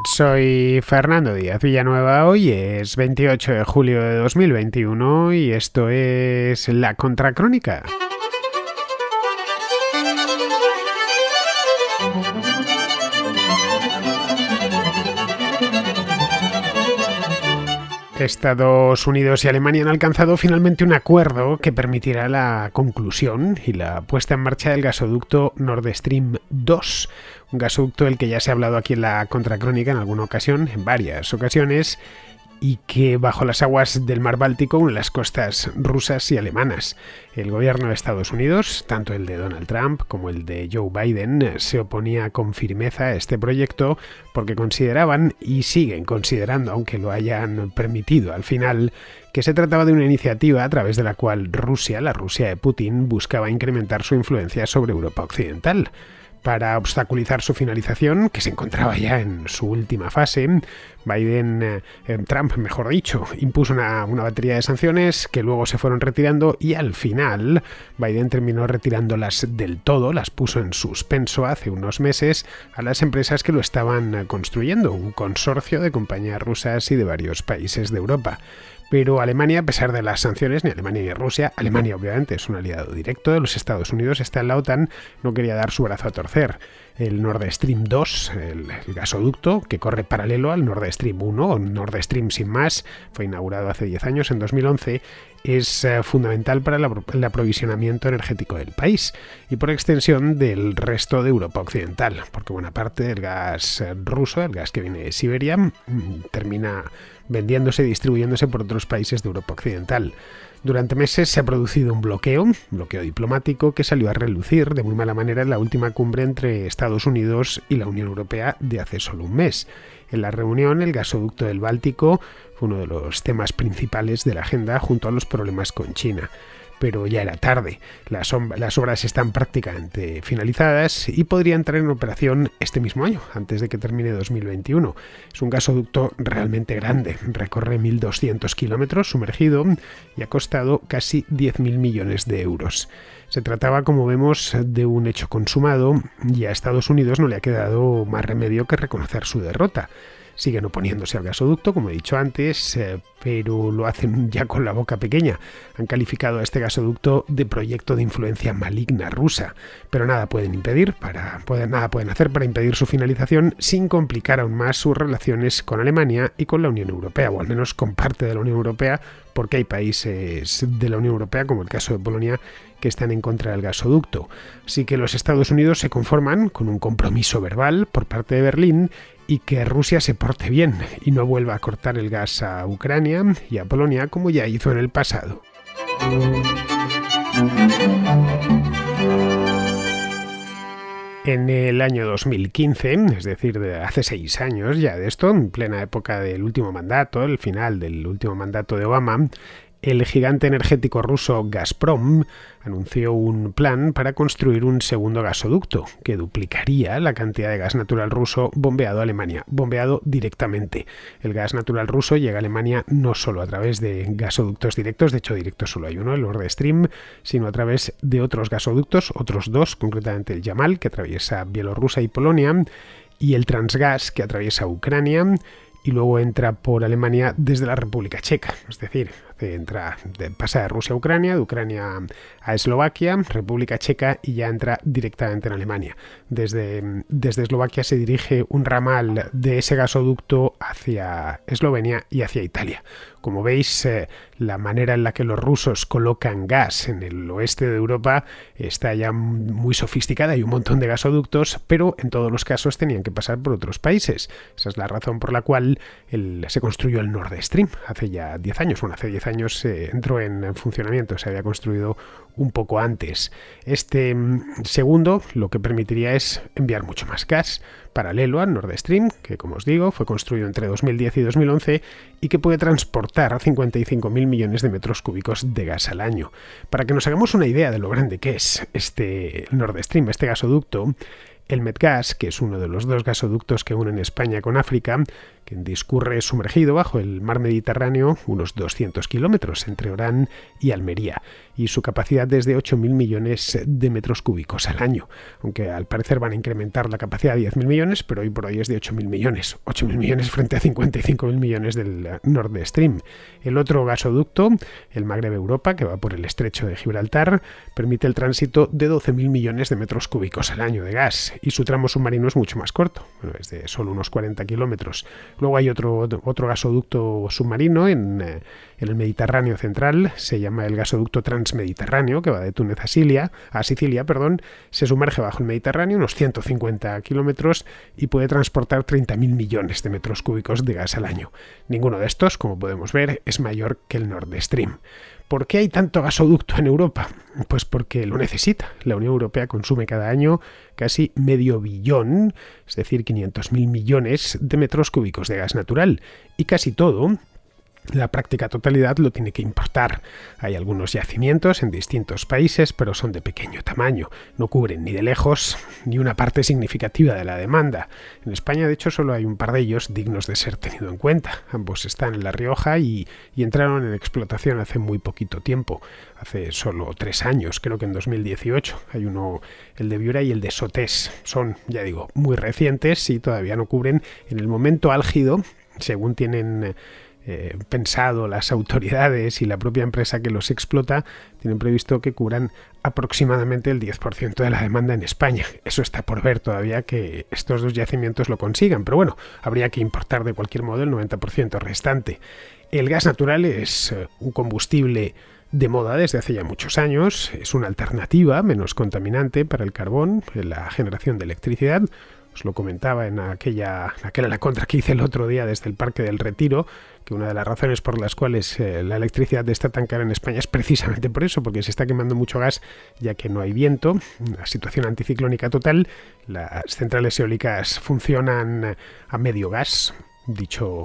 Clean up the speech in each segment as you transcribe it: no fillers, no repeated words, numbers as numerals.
Soy Fernando Díaz Villanueva, hoy es 28 de julio de 2021 y esto es La Contracrónica. Estados Unidos y Alemania han alcanzado finalmente un acuerdo que permitirá la conclusión y la puesta en marcha del gasoducto Nord Stream 2, un gasoducto del que ya se ha hablado aquí en la Contracrónica en alguna ocasión, en varias ocasiones, y que bajo las aguas del mar Báltico une las costas rusas y alemanas. El gobierno de Estados Unidos, tanto el de Donald Trump como el de Joe Biden, se oponía con firmeza a este proyecto porque consideraban, y siguen considerando, aunque lo hayan permitido al final, que se trataba de una iniciativa a través de la cual Rusia, la Rusia de Putin, buscaba incrementar su influencia sobre Europa Occidental. Para obstaculizar su finalización, que se encontraba ya en su última fase, Trump, mejor dicho, impuso una batería de sanciones que luego se fueron retirando y al final Biden terminó retirándolas del todo, las puso en suspenso hace unos meses a las empresas que lo estaban construyendo, un consorcio de compañías rusas y de varios países de Europa. Pero Alemania, a pesar de las sanciones, ni Alemania ni Rusia, Alemania obviamente es un aliado directo de los Estados Unidos, está en la OTAN, no quería dar su brazo a torcer. El Nord Stream 2, el gasoducto que corre paralelo al Nord Stream 1, o Nord Stream sin más, fue inaugurado hace 10 años, en 2011, es fundamental para el aprovisionamiento energético del país y por extensión del resto de Europa Occidental, porque buena parte del gas ruso, el gas que viene de Siberia, termina vendiéndose y distribuyéndose por otros países de Europa Occidental. Durante meses se ha producido un bloqueo diplomático que salió a relucir de muy mala manera en la última cumbre entre Estados Unidos y la Unión Europea de hace solo un mes. En la reunión, el gasoducto del Báltico fue uno de los temas principales de la agenda junto a los problemas con China. Pero ya era tarde. Las obras están prácticamente finalizadas y podría entrar en operación este mismo año, antes de que termine 2021. Es un gasoducto realmente grande, recorre 1.200 kilómetros sumergido y ha costado casi 10.000 millones de euros. Se trataba, como vemos, de un hecho consumado y a Estados Unidos no le ha quedado más remedio que reconocer su derrota. Siguen oponiéndose al gasoducto, como he dicho antes, pero lo hacen ya con la boca pequeña. Han calificado a este gasoducto de proyecto de influencia maligna rusa, pero nada pueden hacer para impedir su finalización sin complicar aún más sus relaciones con Alemania y con la Unión Europea, o al menos con parte de la Unión Europea, porque hay países de la Unión Europea, como el caso de Polonia, que están en contra del gasoducto. Así que los Estados Unidos se conforman con un compromiso verbal por parte de Berlín y que Rusia se porte bien y no vuelva a cortar el gas a Ucrania y a Polonia como ya hizo en el pasado. En el año 2015, es decir, de hace 6 años ya de esto, en plena época del último mandato, el final del último mandato de Obama, el gigante energético ruso Gazprom anunció un plan para construir un segundo gasoducto que duplicaría la cantidad de gas natural ruso bombeado a Alemania, bombeado directamente. El gas natural ruso llega a Alemania no solo a través de gasoductos directos, de hecho directo solo hay uno, el Nord Stream, sino a través de otros gasoductos, otros dos, concretamente el Yamal, que atraviesa Bielorrusia y Polonia, y el Transgas, que atraviesa Ucrania, y luego entra por Alemania desde la República Checa, es decir, pasa de Rusia a Ucrania, de Ucrania a Eslovaquia, República Checa y ya entra directamente en Alemania. Desde Eslovaquia se dirige un ramal de ese gasoducto hacia Eslovenia y hacia Italia. Como veis, la manera en la que los rusos colocan gas en el oeste de Europa está ya muy sofisticada. Hay un montón de gasoductos, pero en todos los casos tenían que pasar por otros países. Esa es la razón por la cual se construyó el Nord Stream hace ya 10 años. Bueno, hace 10 años entró en funcionamiento, se había construido un poco antes. Este segundo lo que permitiría es enviar mucho más gas, paralelo al Nord Stream, que como os digo fue construido entre 2010 y 2011 y que puede transportar 55.000 millones de metros cúbicos de gas al año. Para que nos hagamos una idea de lo grande que es este Nord Stream, este gasoducto, El Medgaz, que es uno de los dos gasoductos que unen España con África, que discurre sumergido bajo el mar Mediterráneo unos 200 kilómetros entre Orán y Almería, y su capacidad es de 8.000 millones de metros cúbicos al año, aunque al parecer van a incrementar la capacidad a 10.000 millones, pero hoy por hoy es de 8.000 millones. 8.000 millones frente a 55.000 millones del Nord Stream. El otro gasoducto, el Magreb-Europa, que va por el estrecho de Gibraltar, permite el tránsito de 12.000 millones de metros cúbicos al año de gas, y su tramo submarino es mucho más corto, es de solo unos 40 kilómetros. Luego hay otro gasoducto submarino en el Mediterráneo central, se llama el gasoducto transmediterráneo, que va de Túnez a Sicilia, se sumerge bajo el Mediterráneo unos 150 kilómetros y puede transportar 30.000 millones de metros cúbicos de gas al año. Ninguno de estos, como podemos ver, es mayor que el Nord Stream. ¿Por qué hay tanto gasoducto en Europa? Pues porque lo necesita. La Unión Europea consume cada año casi medio billón, es decir, 500.000 millones de metros cúbicos de gas natural, y casi todo, la práctica totalidad, lo tiene que importar. Hay algunos yacimientos en distintos países, pero son de pequeño tamaño. No cubren ni de lejos ni una parte significativa de la demanda. En España, de hecho, solo hay un par de ellos dignos de ser tenido en cuenta. Ambos están en La Rioja y entraron en explotación hace muy poquito tiempo. Hace solo 3 años, creo que en 2018. Hay uno, el de Viura y el de Sotés. Son, ya digo, muy recientes y todavía no cubren en el momento álgido, según tienen pensado las autoridades y la propia empresa que los explota, tienen previsto que cubran aproximadamente el 10% de la demanda en España. Eso está por ver todavía que estos dos yacimientos lo consigan, pero bueno, habría que importar de cualquier modo el 90% restante. El gas natural es un combustible de moda desde hace ya muchos años, es una alternativa menos contaminante para el carbón en la generación de electricidad. Os lo comentaba en aquella la contra que hice el otro día desde el Parque del Retiro, que una de las razones por las cuales la electricidad está tan cara en España es precisamente por eso, porque se está quemando mucho gas ya que no hay viento, una situación anticiclónica total. Las centrales eólicas funcionan a medio gas,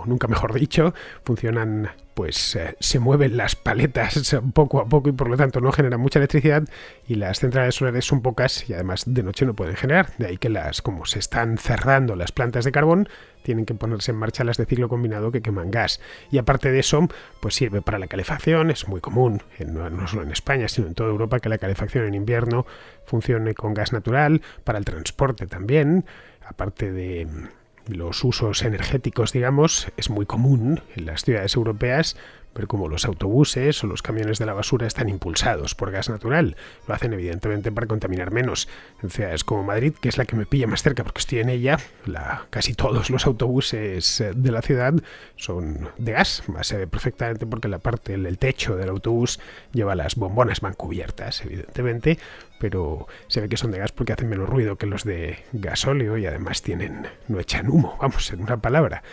nunca mejor dicho, funcionan, pues se mueven las paletas poco a poco y por lo tanto no generan mucha electricidad, y las centrales solares son pocas y además de noche no pueden generar. De ahí que como se están cerrando las plantas de carbón, tienen que ponerse en marcha las de ciclo combinado que queman gas. Y aparte de eso, pues sirve para la calefacción. Es muy común, no solo en España, sino en toda Europa, que la calefacción en invierno funcione con gas natural, para el transporte también, aparte de los usos energéticos, digamos. Es muy común en las ciudades europeas ver cómo los autobuses o los camiones de la basura están impulsados por gas natural. Lo hacen evidentemente para contaminar menos. En ciudades como Madrid, que es la que me pilla más cerca porque estoy en ella, casi todos los autobuses de la ciudad son de gas. Se ve perfectamente porque el techo del autobús lleva las bombonas, van cubiertas evidentemente, pero se ve que son de gas porque hacen menos ruido que los de gasóleo y además no echan humo, en una palabra.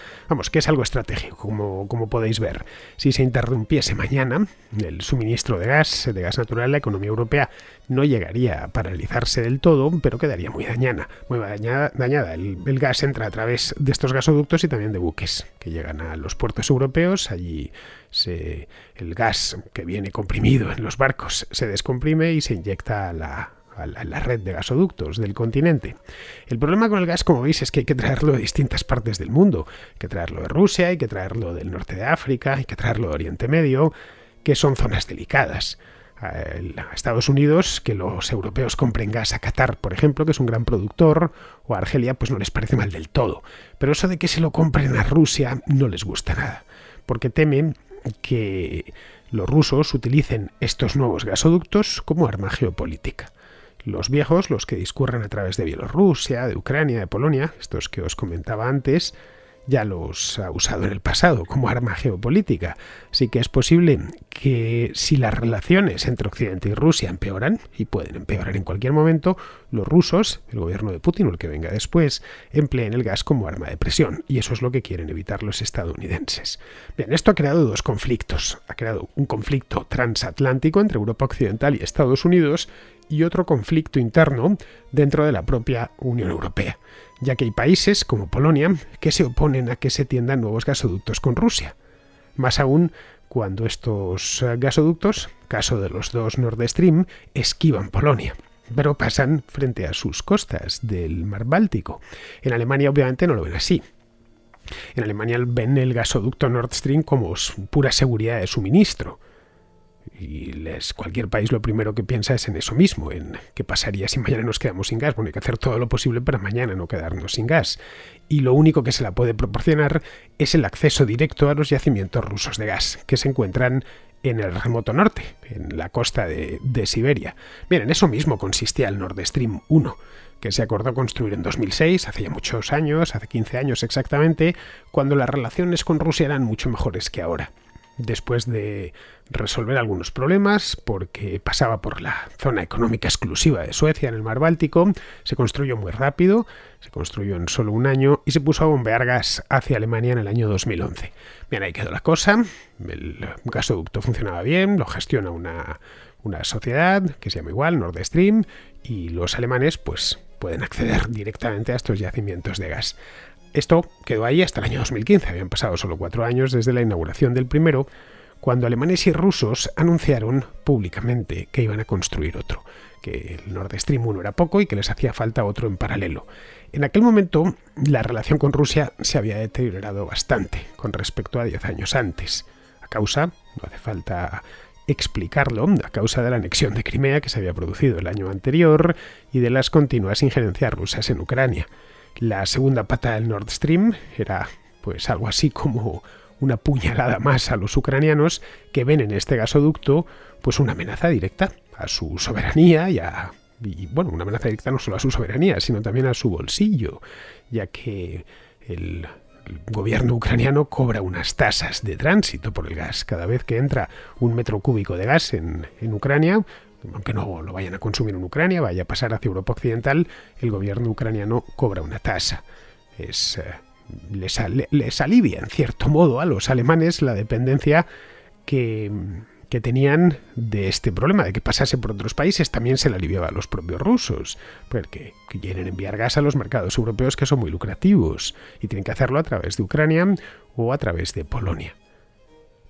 Que es algo estratégico, como podéis ver. Si se interrumpiese mañana el suministro de gas natural, la economía europea no llegaría a paralizarse del todo, pero quedaría muy dañada. El gas entra a través de estos gasoductos y también de buques que llegan a los puertos europeos. Allí el gas que viene comprimido en los barcos se descomprime y se inyecta a la red de gasoductos del continente. El problema con el gas, como veis, es que hay que traerlo de distintas partes del mundo. Hay que traerlo de Rusia, hay que traerlo del norte de África, hay que traerlo de Oriente Medio, que son zonas delicadas. A Estados Unidos, que los europeos compren gas a Qatar, por ejemplo, que es un gran productor, o a Argelia, pues no les parece mal del todo. Pero eso de que se lo compren a Rusia no les gusta nada, porque temen que los rusos utilicen estos nuevos gasoductos como arma geopolítica. Los viejos, los que discurren a través de Bielorrusia, de Ucrania, de Polonia, estos que os comentaba antes, ya los ha usado en el pasado como arma geopolítica. Así que es posible que si las relaciones entre Occidente y Rusia empeoran, y pueden empeorar en cualquier momento, los rusos, el gobierno de Putin o el que venga después, empleen el gas como arma de presión. Y eso es lo que quieren evitar los estadounidenses. Bien, esto ha creado dos conflictos. Ha creado un conflicto transatlántico entre Europa Occidental y Estados Unidos, y otro conflicto interno dentro de la propia Unión Europea, ya que hay países como Polonia que se oponen a que se tiendan nuevos gasoductos con Rusia. Más aún cuando estos gasoductos, caso de los dos Nord Stream, esquivan Polonia. pero pasan frente a sus costas del mar Báltico. En Alemania obviamente no lo ven así. En Alemania ven el gasoducto Nord Stream como pura seguridad de suministro. Y cualquier país lo primero que piensa es en eso mismo, en qué pasaría si mañana nos quedamos sin gas. Bueno, hay que hacer todo lo posible para mañana no quedarnos sin gas. Y lo único que se la puede proporcionar es el acceso directo a los yacimientos rusos de gas, que se encuentran en el remoto norte, en la costa de Siberia. Bien, en eso mismo consistía el Nord Stream 1, que se acordó construir en 2006, hace ya muchos años, hace 15 años exactamente, cuando las relaciones con Rusia eran mucho mejores que ahora. Después de resolver algunos problemas, porque pasaba por la zona económica exclusiva de Suecia en el mar Báltico, se construyó muy rápido, se construyó en solo un año y se puso a bombear gas hacia Alemania en el año 2011. Bien, ahí quedó la cosa, el gasoducto funcionaba bien, lo gestiona una sociedad que se llama igual, Nord Stream, y los alemanes pues pueden acceder directamente a estos yacimientos de gas. Esto quedó ahí hasta el año 2015, habían pasado solo 4 años desde la inauguración del primero, cuando alemanes y rusos anunciaron públicamente que iban a construir otro, que el Nord Stream 1 era poco y que les hacía falta otro en paralelo. En aquel momento, la relación con Rusia se había deteriorado bastante con respecto a 10 años antes, a causa, no hace falta explicarlo, a causa de la anexión de Crimea que se había producido el año anterior y de las continuas injerencias rusas en Ucrania. La segunda pata del Nord Stream era pues algo así como una puñalada más a los ucranianos que ven en este gasoducto pues una amenaza directa a su soberanía y bueno, una amenaza directa no solo a su soberanía, sino también a su bolsillo, ya que el gobierno ucraniano cobra unas tasas de tránsito por el gas. Cada vez que entra un metro cúbico de gas en Ucrania, aunque no lo vayan a consumir en Ucrania, vaya a pasar hacia Europa Occidental, el gobierno ucraniano cobra una tasa. Les alivia, en cierto modo, a los alemanes la dependencia que tenían de este problema, de que pasase por otros países. También se le aliviaba a los propios rusos, porque quieren enviar gas a los mercados europeos que son muy lucrativos y tienen que hacerlo a través de Ucrania o a través de Polonia.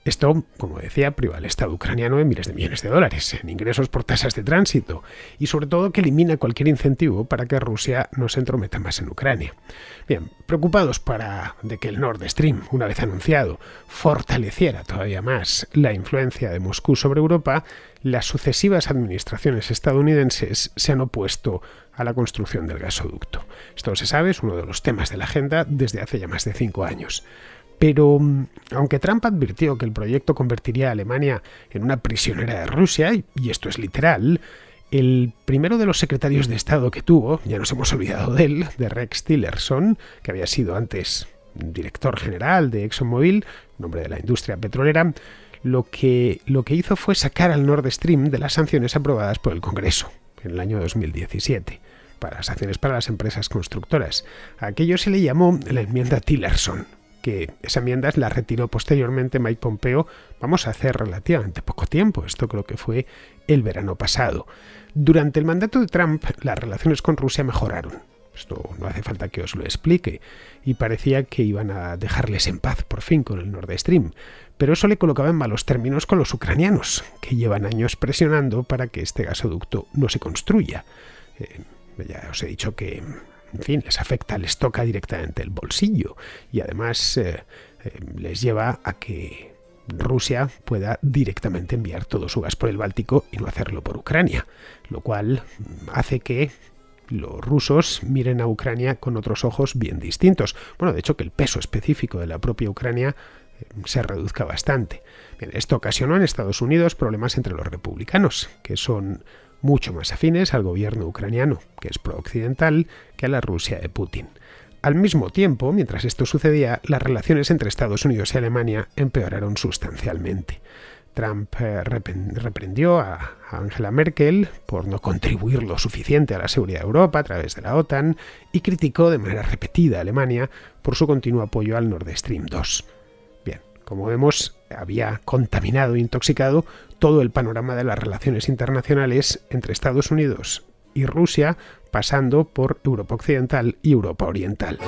Esto, como decía, priva al Estado ucraniano en miles de millones de dólares, en ingresos por tasas de tránsito, y sobre todo que elimina cualquier incentivo para que Rusia no se entrometa más en Ucrania. Bien, preocupados de que el Nord Stream, una vez anunciado, fortaleciera todavía más la influencia de Moscú sobre Europa, las sucesivas administraciones estadounidenses se han opuesto a la construcción del gasoducto. Esto se sabe, es uno de los temas de la agenda desde hace ya más de 5 años. Pero, aunque Trump advirtió que el proyecto convertiría a Alemania en una prisionera de Rusia, y esto es literal, el primero de los secretarios de Estado que tuvo, ya nos hemos olvidado de él, de Rex Tillerson, que había sido antes director general de ExxonMobil, un hombre de la industria petrolera, lo que hizo fue sacar al Nord Stream de las sanciones aprobadas por el Congreso en el año 2017. Para las sanciones para las empresas constructoras. A aquello se le llamó la enmienda Tillerson, que esa enmienda la retiró posteriormente Mike Pompeo, vamos a hacer relativamente poco tiempo, esto creo que fue el verano pasado. Durante el mandato de Trump, las relaciones con Rusia mejoraron. Esto no hace falta que os lo explique, y parecía que iban a dejarles en paz por fin con el Nord Stream, pero eso le colocaba en malos términos con los ucranianos, que llevan años presionando para que este gasoducto no se construya. Ya os he dicho que, en fin, les toca directamente el bolsillo y además les lleva a que Rusia pueda directamente enviar todo su gas por el Báltico y no hacerlo por Ucrania, lo cual hace que los rusos miren a Ucrania con otros ojos bien distintos. Bueno, de hecho que el peso específico de la propia Ucrania se reduzca bastante. Bien, esto ocasionó en Estados Unidos problemas entre los republicanos, que son mucho más afines al gobierno ucraniano, que es pro-occidental, que a la Rusia de Putin. Al mismo tiempo, mientras esto sucedía, las relaciones entre Estados Unidos y Alemania empeoraron sustancialmente. Trump reprendió a Angela Merkel por no contribuir lo suficiente a la seguridad de Europa a través de la OTAN y criticó de manera repetida a Alemania por su continuo apoyo al Nord Stream 2. Bien, como vemos, había contaminado e intoxicado todo el panorama de las relaciones internacionales entre Estados Unidos y Rusia, pasando por Europa Occidental y Europa Oriental.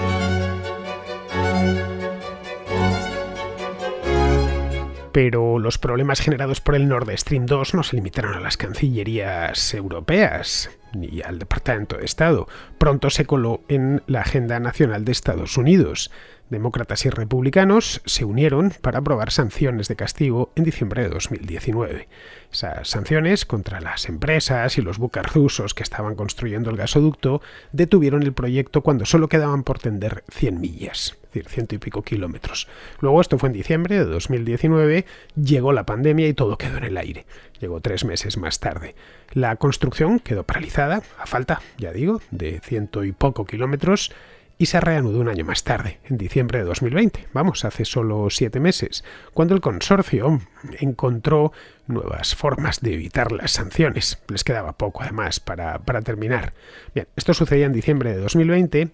Pero los problemas generados por el Nord Stream 2 no se limitaron a las cancillerías europeas. ni al Departamento de Estado. Pronto se coló en la agenda nacional de Estados Unidos. Demócratas y republicanos se unieron para aprobar sanciones de castigo en diciembre de 2019. Esas sanciones contra las empresas y los buques rusos que estaban construyendo el gasoducto detuvieron el proyecto cuando solo quedaban por tender 100 millas, es decir, 100 y pico kilómetros. Luego, esto fue en diciembre de 2019, llegó la pandemia y todo quedó en el aire. Llegó 3 meses más tarde. La construcción quedó paralizada, a falta, ya digo, de 100 y poco kilómetros, y se reanudó un año más tarde, en diciembre de 2020, hace solo 7 meses, cuando el consorcio encontró nuevas formas de evitar las sanciones. Les quedaba poco, además, para terminar. Bien, esto sucedía en diciembre de 2020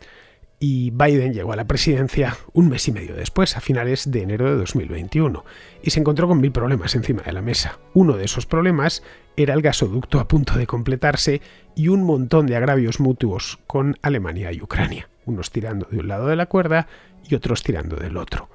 y Biden llegó a la presidencia un mes y medio después, a finales de enero de 2021, y se encontró con 1000 problemas encima de la mesa. Uno de esos problemas era el gasoducto a punto de completarse y un montón de agravios mutuos con Alemania y Ucrania, unos tirando de un lado de la cuerda y otros tirando del otro.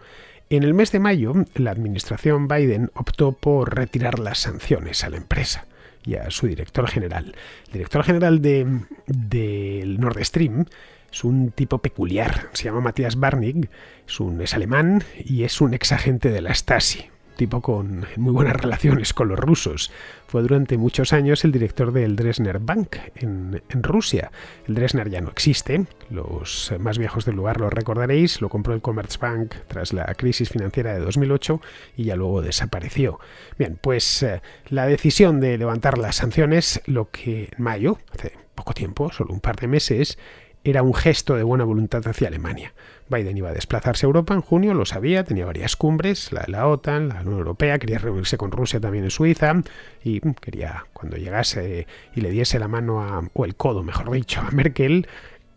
En el mes de mayo, la administración Biden optó por retirar las sanciones a la empresa y a su director general. El director general del Nord Stream es un tipo peculiar, se llama Matthias Barnig, es alemán y es un exagente de la Stasi, tipo con muy buenas relaciones con los rusos. Fue durante muchos años el director del Dresdner Bank en Rusia. El Dresdner ya no existe, los más viejos del lugar lo recordaréis, lo compró el Commerzbank tras la crisis financiera de 2008 y ya luego desapareció. Bien, pues la decisión de levantar las sanciones, lo que en mayo, hace poco tiempo, solo un par de meses, era un gesto de buena voluntad hacia Alemania. Biden iba a desplazarse a Europa en junio, lo sabía, tenía varias cumbres, la de la OTAN, la Unión Europea, quería reunirse con Rusia también en Suiza y quería, cuando llegase y le diese la mano o el codo, mejor dicho, a Merkel,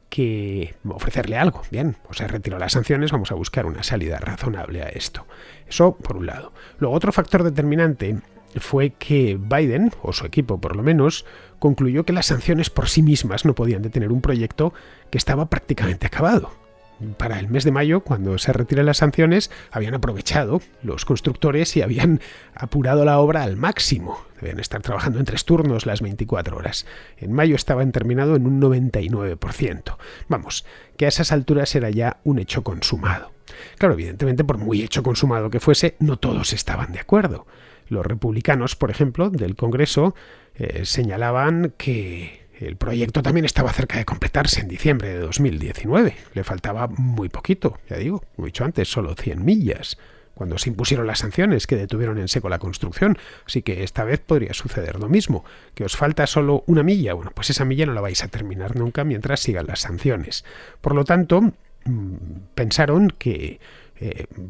que ofrecerle algo. Bien, pues se retiró las sanciones, vamos a buscar una salida razonable a esto. Eso por un lado. Luego, otro factor determinante fue que Biden, o su equipo por lo menos, concluyó que las sanciones por sí mismas no podían detener un proyecto que estaba prácticamente acabado. Para el mes de mayo, cuando se retiran las sanciones, habían aprovechado los constructores y habían apurado la obra al máximo. Debían estar trabajando en 3 turnos las 24 horas. En mayo estaban terminado en un 99%. Vamos, que a esas alturas era ya un hecho consumado. Claro, evidentemente, por muy hecho consumado que fuese, no todos estaban de acuerdo. Los republicanos, por ejemplo, del Congreso, señalaban que el proyecto también estaba cerca de completarse en diciembre de 2019. Le faltaba muy poquito, ya digo, como he dicho antes, solo 100 millas, cuando se impusieron las sanciones que detuvieron en seco la construcción. Así que esta vez podría suceder lo mismo, que os falta solo 1 milla. Bueno, pues esa milla no la vais a terminar nunca mientras sigan las sanciones. Por lo tanto, pensaron que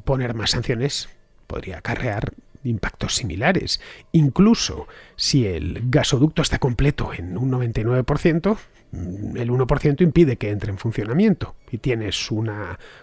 poner más sanciones podría acarrear impactos similares. Incluso si el gasoducto está completo en un 99%, el 1% impide que entre en funcionamiento y tienes un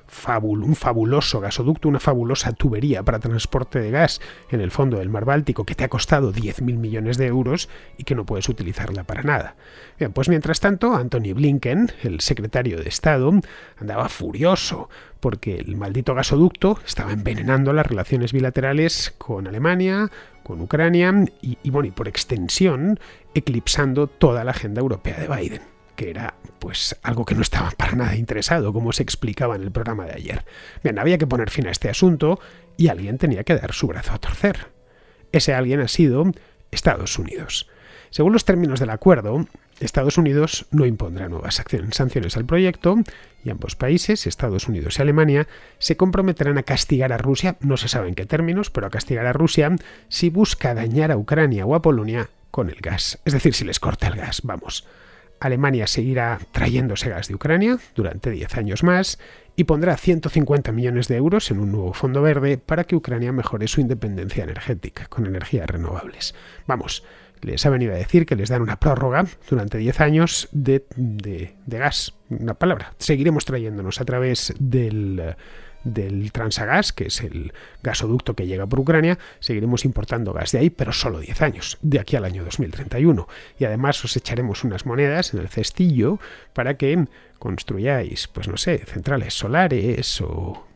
fabuloso gasoducto, una fabulosa tubería para transporte de gas en el fondo del mar Báltico que te ha costado 10.000 millones de euros y que no puedes utilizarla para nada. Bien, pues mientras tanto, Antony Blinken, el secretario de Estado, andaba furioso porque el maldito gasoducto estaba envenenando las relaciones bilaterales con Alemania, con Ucrania y por extensión eclipsando toda la agenda europea de Biden, que era pues algo que no estaba para nada interesado, como se explicaba en el programa de ayer. Bien, había que poner fin a este asunto y alguien tenía que dar su brazo a torcer. Ese alguien ha sido Estados Unidos. Según los términos del acuerdo, Estados Unidos no impondrá nuevas sanciones al proyecto y ambos países, Estados Unidos y Alemania, se comprometerán a castigar a Rusia, no se sabe en qué términos, pero a castigar a Rusia si busca dañar a Ucrania o a Polonia con el gas. Es decir, si les corta el gas, vamos. Alemania seguirá trayéndose gas de Ucrania durante 10 años más y pondrá 150 millones de euros en un nuevo fondo verde para que Ucrania mejore su independencia energética con energías renovables. Vamos, les ha venido a decir que les dan una prórroga durante 10 años de gas. Una palabra. Seguiremos trayéndonos a través del Transagas, que es el gasoducto que llega por Ucrania, seguiremos importando gas de ahí, pero solo 10 años, de aquí al año 2031. Y además os echaremos unas monedas en el cestillo para que construyáis, pues no sé, centrales solares o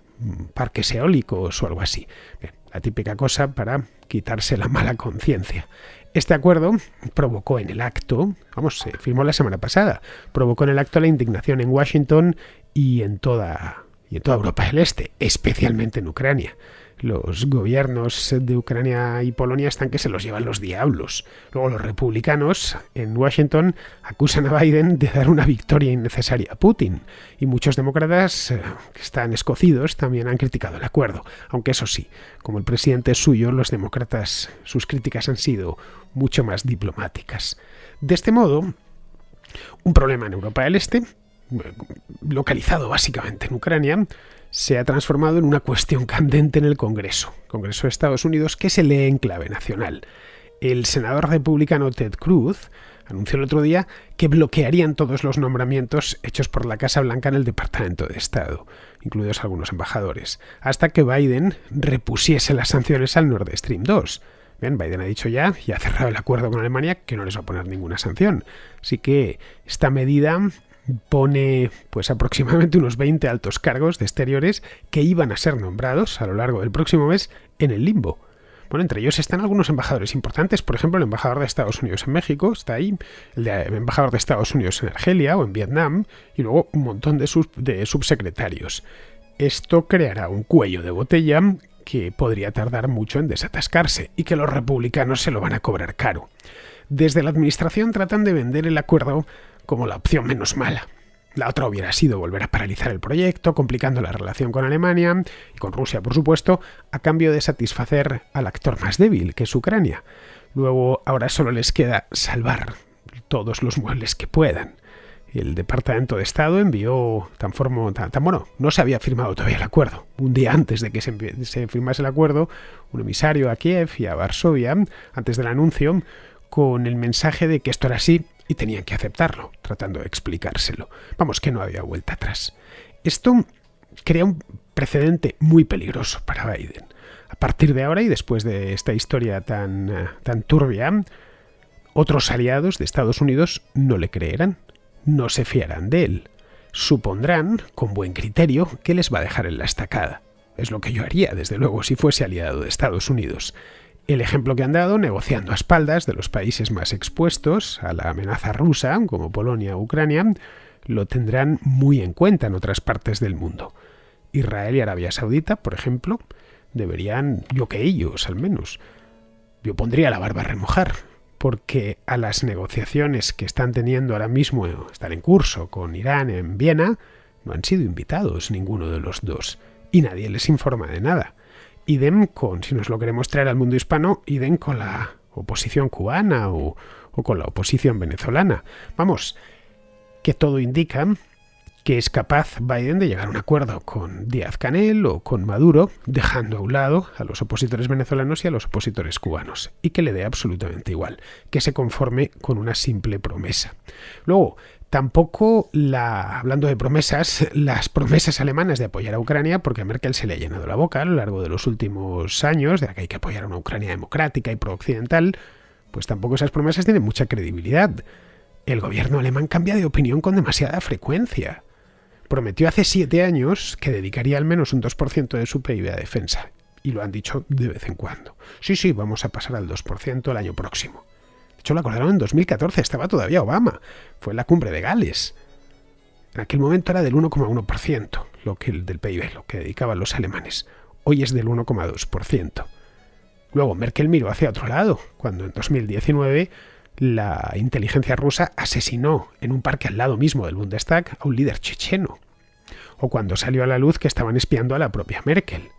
parques eólicos o algo así. Bien, la típica cosa para quitarse la mala conciencia. Este acuerdo provocó en el acto, se firmó la semana pasada, provocó en el acto la indignación en Washington y en toda Europa del Este, especialmente en Ucrania. Los gobiernos de Ucrania y Polonia están que se los llevan los diablos. Luego los republicanos en Washington acusan a Biden de dar una victoria innecesaria a Putin. Y muchos demócratas que están escocidos también han criticado el acuerdo. Aunque eso sí, como el presidente es suyo, los demócratas, sus críticas han sido mucho más diplomáticas. De este modo, un problema en Europa del Este, localizado básicamente en Ucrania, se ha transformado en una cuestión candente en el Congreso de Estados Unidos, que se lee en clave nacional. El senador republicano Ted Cruz anunció el otro día que bloquearían todos los nombramientos hechos por la Casa Blanca en el Departamento de Estado, incluidos algunos embajadores, hasta que Biden repusiese las sanciones al Nord Stream 2. Bien, Biden ha dicho ya y ha cerrado el acuerdo con Alemania que no les va a poner ninguna sanción. Así que esta medida pone aproximadamente unos 20 altos cargos de exteriores que iban a ser nombrados a lo largo del próximo mes en el limbo. Bueno, entre ellos están algunos embajadores importantes, por ejemplo, el embajador de Estados Unidos en México, está ahí, el embajador de Estados Unidos en Argelia o en Vietnam, y luego un montón de subsecretarios. Esto creará un cuello de botella que podría tardar mucho en desatascarse y que los republicanos se lo van a cobrar caro. Desde la administración tratan de vender el acuerdo como la opción menos mala. La otra hubiera sido volver a paralizar el proyecto, complicando la relación con Alemania y con Rusia, por supuesto, a cambio de satisfacer al actor más débil, que es Ucrania. Luego, ahora solo les queda salvar todos los muebles que puedan. El Departamento de Estado envió no se había firmado todavía el acuerdo. Un día antes de que se firmase el acuerdo, un emisario a Kiev y a Varsovia, antes del anuncio, con el mensaje de que esto era así y tenían que aceptarlo, tratando de explicárselo. Que no había vuelta atrás. Esto crea un precedente muy peligroso para Biden. A partir de ahora y después de esta historia tan turbia, otros aliados de Estados Unidos no le creerán, no se fiarán de él. Supondrán, con buen criterio, que les va a dejar en la estacada. Es lo que yo haría, desde luego, si fuese aliado de Estados Unidos. El ejemplo que han dado, negociando a espaldas de los países más expuestos a la amenaza rusa, como Polonia o Ucrania, lo tendrán muy en cuenta en otras partes del mundo. Israel y Arabia Saudita, por ejemplo, deberían, ellos al menos, yo pondría la barba a remojar, porque a las negociaciones que están teniendo ahora mismo, están en curso con Irán en Viena, no han sido invitados ninguno de los dos, y nadie les informa de nada. Idem si nos lo queremos traer al mundo hispano, idem con la oposición cubana o con la oposición venezolana. Que todo indica que es capaz Biden de llegar a un acuerdo con Díaz-Canel o con Maduro, dejando a un lado a los opositores venezolanos y a los opositores cubanos, y que le dé absolutamente igual, que se conforme con una simple promesa. Luego, tampoco, hablando de promesas, las promesas alemanas de apoyar a Ucrania, porque a Merkel se le ha llenado la boca a lo largo de los últimos años, de que hay que apoyar a una Ucrania democrática y pro-occidental, pues tampoco esas promesas tienen mucha credibilidad. El gobierno alemán cambia de opinión con demasiada frecuencia. Prometió hace 7 años que dedicaría al menos un 2% de su PIB a defensa, y lo han dicho de vez en cuando. Sí, vamos a pasar al 2% el año próximo. De hecho, lo acordaron en 2014, estaba todavía Obama. Fue en la cumbre de Gales. En aquel momento era del 1,1% del PIB, lo que dedicaban los alemanes. Hoy es del 1,2%. Luego Merkel miró hacia otro lado, cuando en 2019 la inteligencia rusa asesinó en un parque al lado mismo del Bundestag a un líder checheno. O cuando salió a la luz que estaban espiando a la propia Merkel.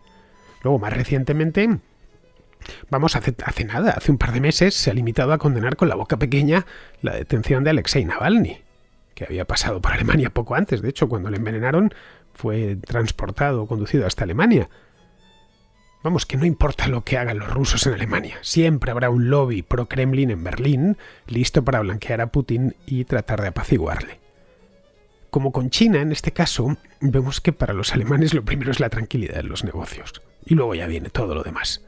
Luego, más recientemente, hace un par de meses, se ha limitado a condenar con la boca pequeña la detención de Alexei Navalny, que había pasado por Alemania poco antes. De hecho, cuando le envenenaron, fue transportado o conducido hasta Alemania. Que no importa lo que hagan los rusos en Alemania, siempre habrá un lobby pro-Kremlin en Berlín listo para blanquear a Putin y tratar de apaciguarle. Como con China, en este caso, vemos que para los alemanes lo primero es la tranquilidad en los negocios, y luego ya viene todo lo demás.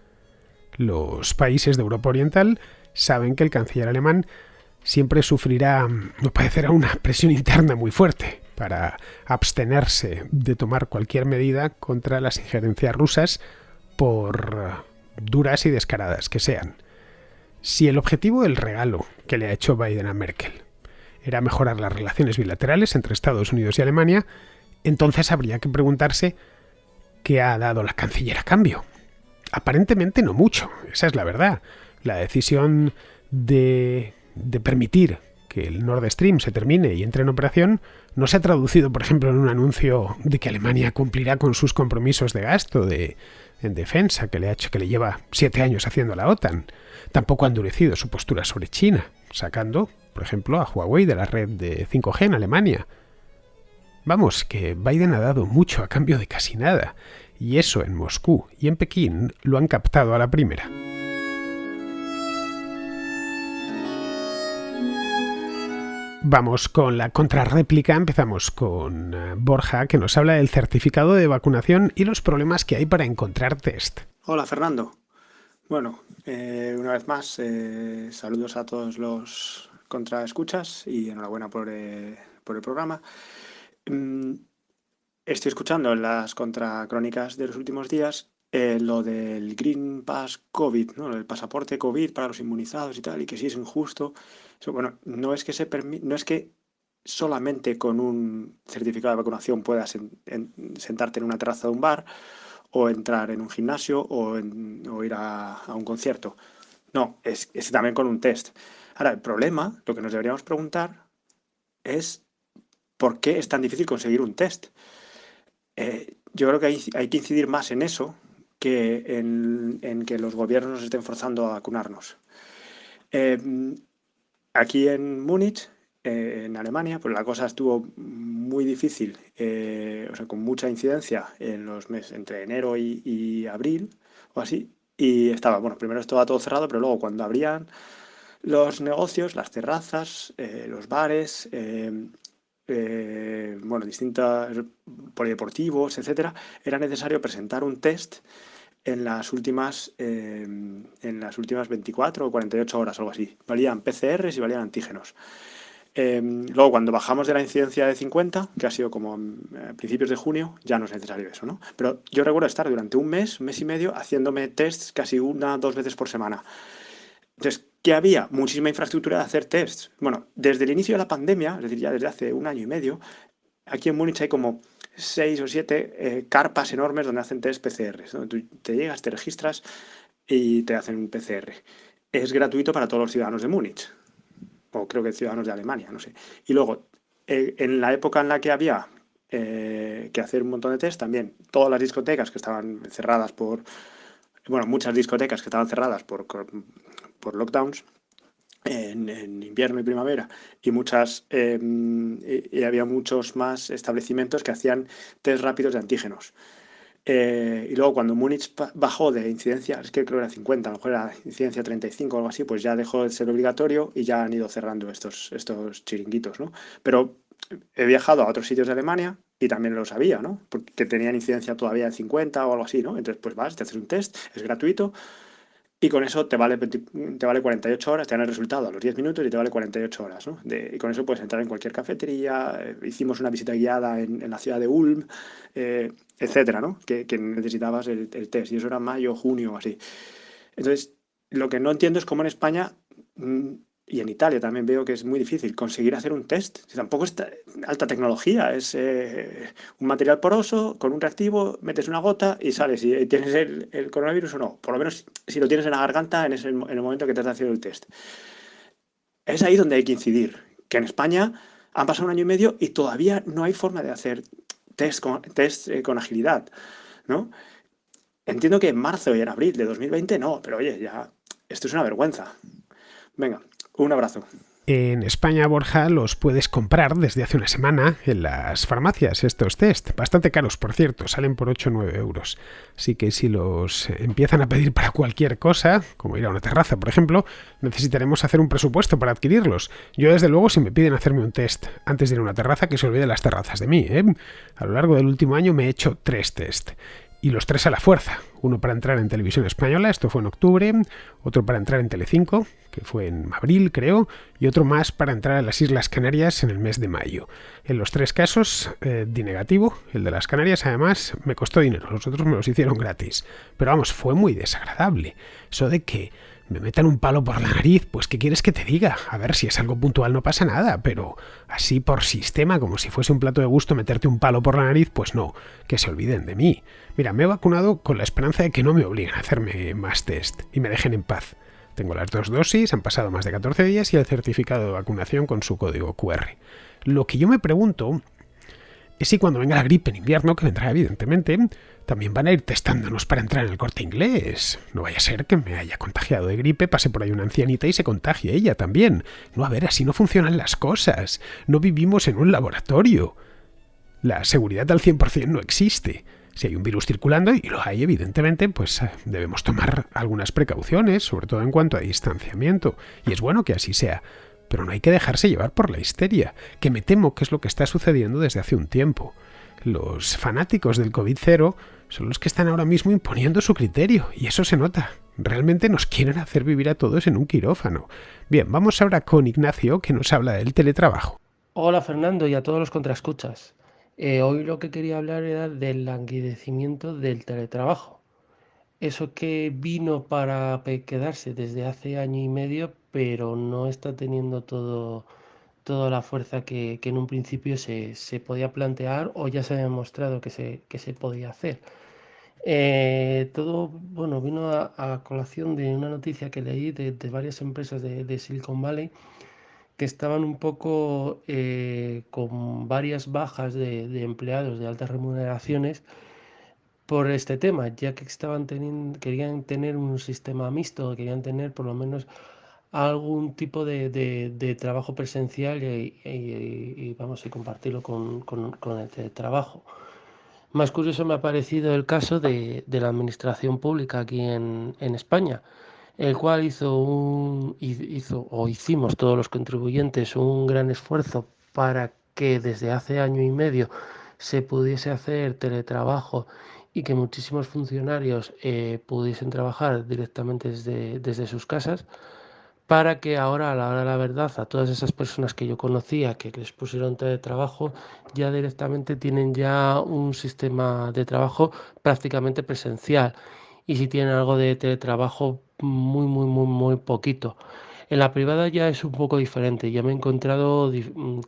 Los países de Europa Oriental saben que el canciller alemán siempre padecerá una presión interna muy fuerte para abstenerse de tomar cualquier medida contra las injerencias rusas, por duras y descaradas que sean. Si el objetivo del regalo que le ha hecho Biden a Merkel era mejorar las relaciones bilaterales entre Estados Unidos y Alemania, entonces habría que preguntarse qué ha dado la canciller a cambio. Aparentemente no mucho, esa es la verdad. La decisión de permitir que el Nord Stream se termine y entre en operación no se ha traducido, por ejemplo, en un anuncio de que Alemania cumplirá con sus compromisos de gasto en defensa que le lleva 7 años haciendo la OTAN. Tampoco ha endurecido su postura sobre China, sacando, por ejemplo, a Huawei de la red de 5G en Alemania. Vamos, que Biden ha dado mucho a cambio de casi nada, y eso en Moscú y en Pekín lo han captado a la primera. Vamos con la contrarréplica. Empezamos con Borja, que nos habla del certificado de vacunación y los problemas que hay para encontrar test. Hola, Fernando. Bueno, una vez más, saludos a todos los contraescuchas y enhorabuena por el programa. Estoy escuchando en las contracrónicas de los últimos días lo del Green Pass COVID, ¿no? El pasaporte COVID para los inmunizados y tal, y que sí es injusto. Eso, bueno, no es que solamente con un certificado de vacunación puedas sentarte en una terraza de un bar o entrar en un gimnasio o ir a un concierto. No, es también con un test. Ahora, el problema, lo que nos deberíamos preguntar es ¿por qué es tan difícil conseguir un test? Yo creo que hay que incidir más en eso que en que los gobiernos nos estén forzando a vacunarnos. Aquí en Múnich, en Alemania, pues la cosa estuvo muy difícil, o sea, con mucha incidencia en los meses entre enero y abril o así. Y primero estaba todo cerrado, pero luego cuando abrían los negocios, las terrazas, los bares, distintos polideportivos, etcétera, era necesario presentar un test en las últimas 24 o 48 horas, algo así. Valían PCRs y valían antígenos. Luego, cuando bajamos de la incidencia de 50, que ha sido como a principios de junio, ya no es necesario eso, ¿no? Pero yo recuerdo estar durante un mes y medio, haciéndome tests casi 1 o 2 veces por semana. Entonces, ¿qué había? Muchísima infraestructura de hacer tests. Bueno, desde el inicio de la pandemia, es decir, ya desde hace 1 año y medio, aquí en Múnich hay como 6 o 7 carpas enormes donde hacen test PCRs, ¿no? Tú te llegas, te registras y te hacen un PCR. Es gratuito para todos los ciudadanos de Múnich, o creo que ciudadanos de Alemania, no sé. Y luego, en la época en la que había que hacer un montón de test, también todas las discotecas que estaban cerradas muchas discotecas que estaban cerradas por lockdowns en invierno y primavera, y había muchos más establecimientos que hacían test rápidos de antígenos. Y luego cuando Múnich bajó de incidencia, es que creo que era 50, a lo mejor era incidencia 35 o algo así, pues ya dejó de ser obligatorio y ya han ido cerrando estos chiringuitos, ¿no? Pero he viajado a otros sitios de Alemania y también lo sabía, ¿no? Porque tenían incidencia todavía de 50 o algo así, ¿no? Entonces pues vas, te haces un test, es gratuito, y con eso te vale 48 horas, te dan el resultado a los 10 minutos y te vale 48 horas, ¿no? Y con eso puedes entrar en cualquier cafetería. Hicimos una visita guiada en la ciudad de Ulm, etcétera, ¿no? Que necesitabas el test, y eso era mayo, junio o así. Entonces, lo que no entiendo es cómo en España y en Italia también veo que es muy difícil conseguir hacer un test. Si tampoco es alta tecnología, es un material poroso con un reactivo, metes una gota y sales si tienes el coronavirus o no. Por lo menos si lo tienes en la garganta en el momento que te has haciendo el test. Es ahí donde hay que incidir, que en España han pasado 1 año y medio y todavía no hay forma de hacer test con agilidad, ¿no? Entiendo que en marzo y en abril de 2020 no, pero oye, ya esto es una vergüenza. Venga, un abrazo. En España, Borja, los puedes comprar desde hace una semana en las farmacias, estos test. Bastante caros, por cierto, salen por 8 o 9 euros. Así que si los empiezan a pedir para cualquier cosa, como ir a una terraza, por ejemplo, necesitaremos hacer un presupuesto para adquirirlos. Yo, desde luego, si me piden hacerme un test antes de ir a una terraza, que se olviden las terrazas de mí, ¿eh? A lo largo del último año me he hecho 3 test. Y los 3 a la fuerza. Uno para entrar en Televisión Española, esto fue en octubre, otro para entrar en Telecinco, que fue en abril, creo, y otro más para entrar a las Islas Canarias en el mes de mayo. En los 3 casos, di negativo. El de las Canarias, además, me costó dinero. Los otros me los hicieron gratis. Pero vamos, fue muy desagradable. Eso de que me metan un palo por la nariz, pues ¿qué quieres que te diga? A ver, si es algo puntual no pasa nada, pero así por sistema, como si fuese un plato de gusto meterte un palo por la nariz, pues no, que se olviden de mí. Mira, me he vacunado con la esperanza de que no me obliguen a hacerme más test y me dejen en paz. Tengo las 2 dosis, han pasado más de 14 días y el certificado de vacunación con su código QR. Lo que yo me pregunto es si cuando venga la gripe en invierno, que vendrá evidentemente, también van a ir testándonos para entrar en el Corte Inglés. No vaya a ser que me haya contagiado de gripe, pase por ahí una ancianita y se contagie ella también. No, a ver, así no funcionan las cosas. No vivimos en un laboratorio. La seguridad al 100% no existe. Si hay un virus circulando, y lo hay evidentemente, pues debemos tomar algunas precauciones, sobre todo en cuanto a distanciamiento. Y es bueno que así sea. Pero no hay que dejarse llevar por la histeria, que me temo que es lo que está sucediendo desde hace un tiempo. Los fanáticos del COVID-0 son los que están ahora mismo imponiendo su criterio, y eso se nota. Realmente nos quieren hacer vivir a todos en un quirófano. Bien, vamos ahora con Ignacio, que nos habla del teletrabajo. Hola Fernando y a todos los contraescuchas. Hoy lo que quería hablar era del languidecimiento del teletrabajo. Eso que vino para quedarse desde hace año y medio, pero no está teniendo toda la fuerza que en un principio se podía plantear o ya se ha demostrado que se podía hacer. Todo, bueno, vino a colación de una noticia que leí de varias empresas de Silicon Valley que estaban un poco con varias bajas de empleados de altas remuneraciones por este tema, ya que querían tener un sistema mixto, querían tener por lo menos algún tipo de trabajo presencial y vamos a compartirlo con el teletrabajo. Más curioso me ha parecido el caso de la administración pública aquí en España, el cual hizo o hicimos todos los contribuyentes un gran esfuerzo para que desde hace año y medio se pudiese hacer teletrabajo y que muchísimos funcionarios pudiesen trabajar directamente desde sus casas, para que ahora, a la hora de la verdad, a todas esas personas que yo conocía que les pusieron teletrabajo, ya directamente tienen ya un sistema de trabajo prácticamente presencial. Y si tienen algo de teletrabajo, muy, muy, muy, muy poquito. En la privada ya es un poco diferente. Ya me he encontrado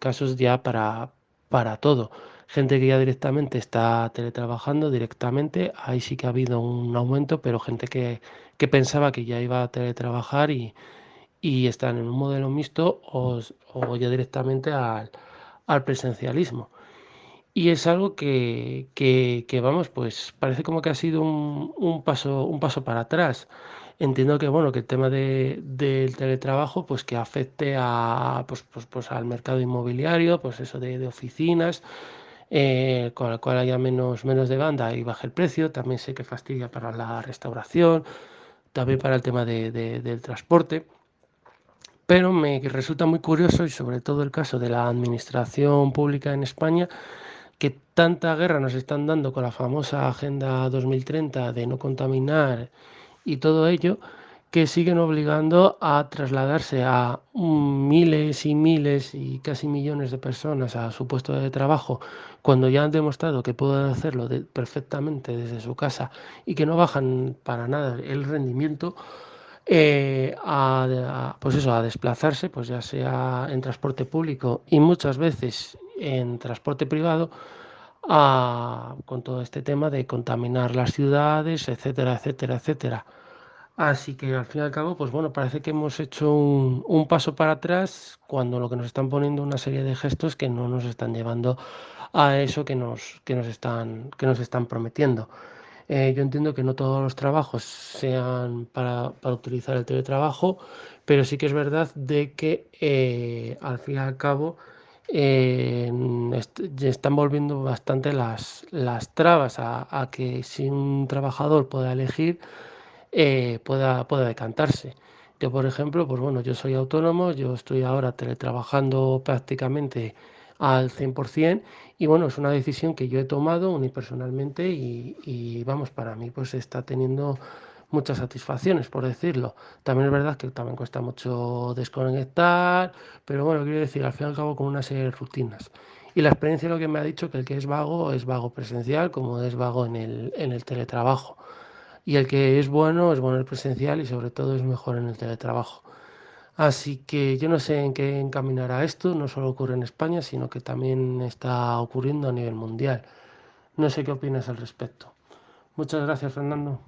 casos ya para todo. Gente que ya directamente está teletrabajando directamente. Ahí sí que ha habido un aumento, pero gente que pensaba que ya iba a teletrabajar y están en un modelo mixto o ya directamente al presencialismo. Y es algo que, vamos, pues parece como que ha sido un paso para atrás. Entiendo que, bueno, que el tema del teletrabajo, pues que afecte pues al mercado inmobiliario, pues eso de oficinas, con el cual haya menos demanda y baje el precio. También sé que fastidia para la restauración, también para el tema del transporte. Pero me resulta muy curioso, y sobre todo el caso de la administración pública en España, que tanta guerra nos están dando con la famosa Agenda 2030 de no contaminar y todo ello, que siguen obligando a trasladarse a miles y miles y casi millones de personas a su puesto de trabajo, cuando ya han demostrado que pueden hacerlo perfectamente desde su casa y que no bajan para nada el rendimiento. Pues eso, a desplazarse, pues ya sea en transporte público y muchas veces en transporte privado, con todo este tema de contaminar las ciudades, etcétera, etcétera, etcétera. Así que al fin y al cabo, pues bueno, parece que hemos hecho un paso para atrás cuando lo que nos están poniendo una serie de gestos que no nos están llevando a eso que nos están prometiendo. Yo entiendo que no todos los trabajos sean para utilizar el teletrabajo, pero sí que es verdad de que al fin y al cabo ya están volviendo bastante las trabas a que si un trabajador pueda elegir, pueda decantarse. Yo, por ejemplo, pues bueno, yo soy autónomo, yo estoy ahora teletrabajando prácticamente al 100% y bueno, es una decisión que yo he tomado unipersonalmente y vamos, para mí pues está teniendo muchas satisfacciones, por decirlo. También es verdad que también cuesta mucho desconectar, pero bueno, quiero decir, al fin y al cabo con una serie de rutinas. Y la experiencia lo que me ha dicho que el que es vago presencial como es vago en el teletrabajo. y el que es bueno el presencial y sobre todo es mejor en el teletrabajo. Así que yo no sé en qué encaminará esto, no solo ocurre en España, sino que también está ocurriendo a nivel mundial. No sé qué opinas al respecto. Muchas gracias, Fernando.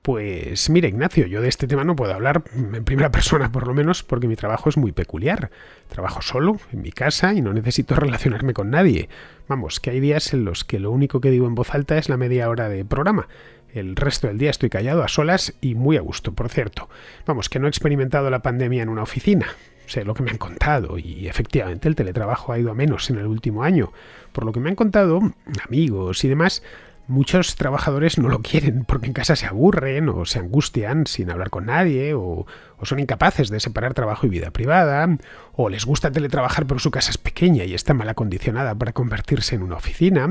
Pues mira, Ignacio, yo de este tema no puedo hablar en primera persona por lo menos porque mi trabajo es muy peculiar. Trabajo solo, en mi casa y no necesito relacionarme con nadie. Vamos, que hay días en los que lo único que digo en voz alta es la media hora de programa. El resto del día estoy callado a solas y muy a gusto, por cierto. Vamos, que no he experimentado la pandemia en una oficina. Sé lo que me han contado y efectivamente el teletrabajo ha ido a menos en el último año. Por lo que me han contado amigos y demás, muchos trabajadores no lo quieren porque en casa se aburren o se angustian sin hablar con nadie o son incapaces de separar trabajo y vida privada o les gusta teletrabajar pero su casa es pequeña y está mal acondicionada para convertirse en una oficina.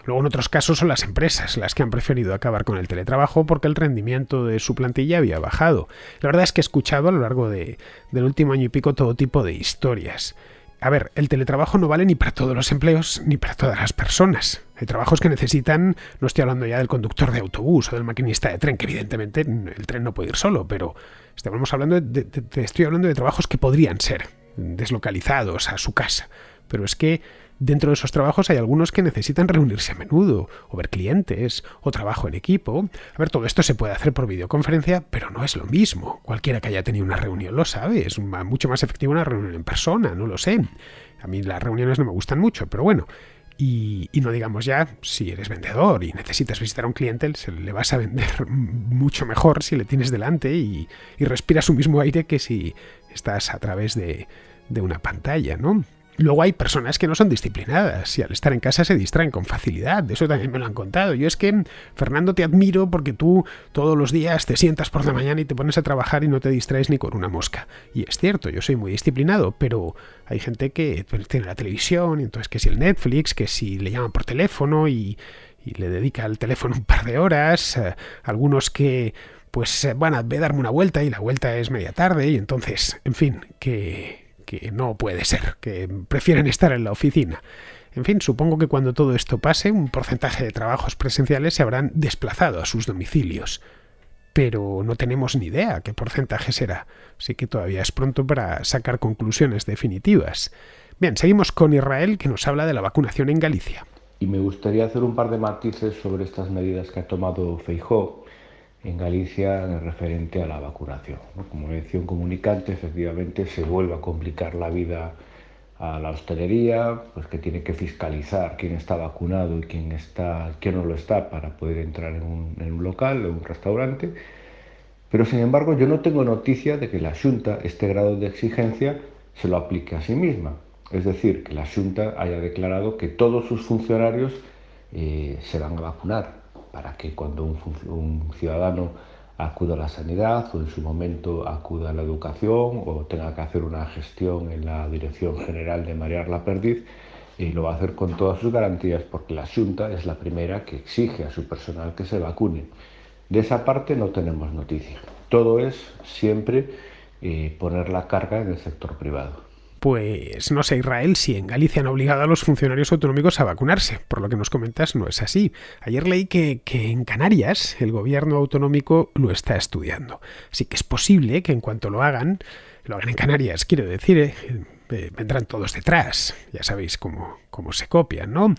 Luego en otros casos son las empresas las que han preferido acabar con el teletrabajo porque el rendimiento de su plantilla había bajado. La verdad es que he escuchado a lo largo del último año y pico todo tipo de historias. A ver, el teletrabajo no vale ni para todos los empleos ni para todas las personas. Hay trabajos que necesitan, no estoy hablando ya del conductor de autobús o del maquinista de tren, que evidentemente el tren no puede ir solo, pero estamos hablando estoy hablando de trabajos que podrían ser deslocalizados a su casa. Pero es que dentro de esos trabajos hay algunos que necesitan reunirse a menudo, o ver clientes, o trabajo en equipo. A ver, todo esto se puede hacer por videoconferencia, pero no es lo mismo. Cualquiera que haya tenido una reunión lo sabe. Es mucho más efectivo una reunión en persona, no lo sé. A mí las reuniones no me gustan mucho, pero bueno. Y no digamos ya, si eres vendedor y necesitas visitar a un cliente, le vas a vender mucho mejor si le tienes delante y respiras su mismo aire que si estás a través de una pantalla, ¿no? Luego hay personas que no son disciplinadas y al estar en casa se distraen con facilidad. De eso también me lo han contado. Yo es que, Fernando, te admiro porque tú todos los días te sientas por la mañana y te pones a trabajar y no te distraes ni con una mosca. Y es cierto, yo soy muy disciplinado, pero hay gente que tiene la televisión, y entonces que si el Netflix, que si le llaman por teléfono y le dedica al teléfono un par de horas. Algunos que pues van a darme una vuelta y la vuelta es media tarde y entonces, en fin, que no puede ser, que prefieren estar en la oficina. En fin, supongo que cuando todo esto pase, un porcentaje de trabajos presenciales se habrán desplazado a sus domicilios. Pero no tenemos ni idea qué porcentaje será, así que todavía es pronto para sacar conclusiones definitivas. Bien, seguimos con Israel, que nos habla de la vacunación en Galicia. Y me gustaría hacer un par de matices sobre estas medidas que ha tomado Feijóo en Galicia en referente a la vacunación. Como decía un comunicante, efectivamente se vuelve a complicar la vida a la hostelería, pues que tiene que fiscalizar quién está vacunado y quién no lo está para poder entrar en un local o un restaurante. Pero sin embargo yo no tengo noticia de que la Xunta este grado de exigencia se lo aplique a sí misma. Es decir, que la Xunta haya declarado que todos sus funcionarios se van a vacunar, para que cuando un ciudadano acuda a la sanidad o en su momento acuda a la educación o tenga que hacer una gestión en la Dirección General de Marear la Perdiz, lo va a hacer con todas sus garantías porque la Xunta es la primera que exige a su personal que se vacune. De esa parte no tenemos noticia. Todo es siempre poner la carga en el sector privado. Pues no sé, Israel, si en Galicia han obligado a los funcionarios autonómicos a vacunarse. Por lo que nos comentas, no es así. Ayer leí que en Canarias el gobierno autonómico lo está estudiando. Así que es posible que en cuanto lo hagan en Canarias, quiero decir, vendrán todos detrás. Ya sabéis cómo se copian, ¿no?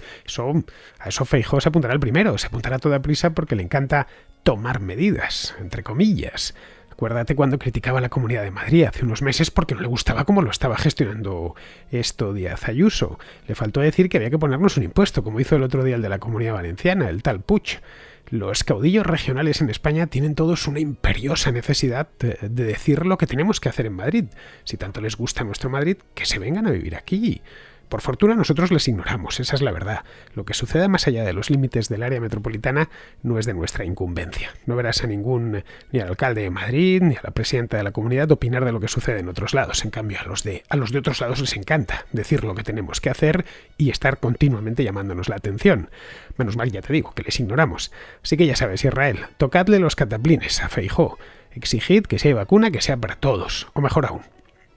A eso Feijóo se apuntará el primero, se apuntará a toda prisa porque le encanta tomar medidas, entre comillas. Acuérdate cuando criticaba a la Comunidad de Madrid hace unos meses porque no le gustaba cómo lo estaba gestionando esto Díaz Ayuso. Le faltó decir que había que ponernos un impuesto, como hizo el otro día el de la Comunidad Valenciana, el tal Puig. Los caudillos regionales en España tienen todos una imperiosa necesidad de decir lo que tenemos que hacer en Madrid. Si tanto les gusta nuestro Madrid, que se vengan a vivir aquí. Por fortuna nosotros les ignoramos, esa es la verdad. Lo que suceda más allá de los límites del área metropolitana no es de nuestra incumbencia. No verás a ni al alcalde de Madrid, ni a la presidenta de la comunidad opinar de lo que sucede en otros lados. En cambio, a los de otros lados les encanta decir lo que tenemos que hacer y estar continuamente llamándonos la atención. Menos mal, ya te digo, que les ignoramos. Así que ya sabes, Israel, tocadle los cataplines a Feijóo. Exigid que si hay vacuna, que sea para todos. O mejor aún,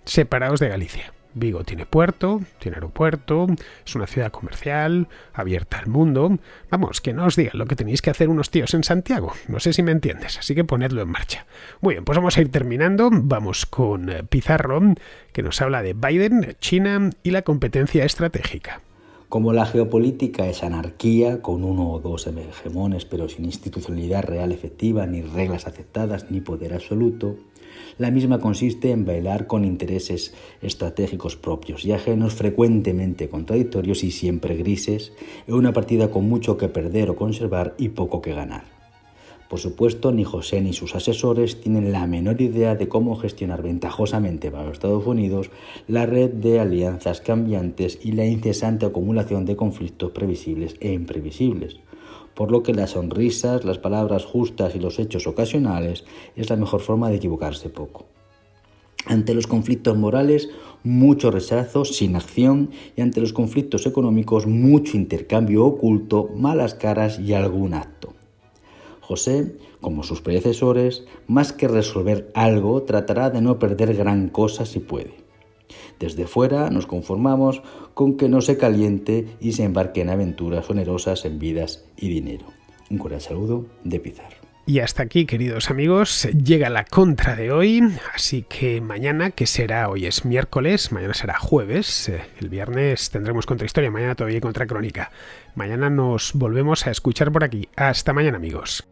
separaos de Galicia. Vigo tiene puerto, tiene aeropuerto, es una ciudad comercial, abierta al mundo. Vamos, que no os digan lo que tenéis que hacer unos tíos en Santiago. No sé si me entiendes, así que ponedlo en marcha. Muy bien, pues vamos a ir terminando. Vamos con Pizarro, que nos habla de Biden, China y la competencia estratégica. Como la geopolítica es anarquía, con uno o dos hegemones pero sin institucionalidad real efectiva, ni reglas aceptadas, ni poder absoluto, la misma consiste en bailar con intereses estratégicos propios y ajenos, frecuentemente contradictorios y siempre grises, en una partida con mucho que perder o conservar y poco que ganar. Por supuesto, ni José ni sus asesores tienen la menor idea de cómo gestionar ventajosamente para los Estados Unidos la red de alianzas cambiantes y la incesante acumulación de conflictos previsibles e imprevisibles, por lo que las sonrisas, las palabras justas y los hechos ocasionales es la mejor forma de equivocarse poco. Ante los conflictos morales, mucho rechazo sin acción, y ante los conflictos económicos, mucho intercambio oculto, malas caras y algún acto. José, como sus predecesores, más que resolver algo, tratará de no perder gran cosa si puede. Desde fuera nos conformamos con que no se caliente y se embarque en aventuras onerosas en vidas y dinero. Un cordial saludo de Pizarro. Y hasta aquí, queridos amigos, llega la contra de hoy, así que mañana, que será, hoy es miércoles, mañana será jueves, el viernes tendremos Contrahistoria, mañana todavía hay Contracrónica. Mañana nos volvemos a escuchar por aquí. Hasta mañana, amigos.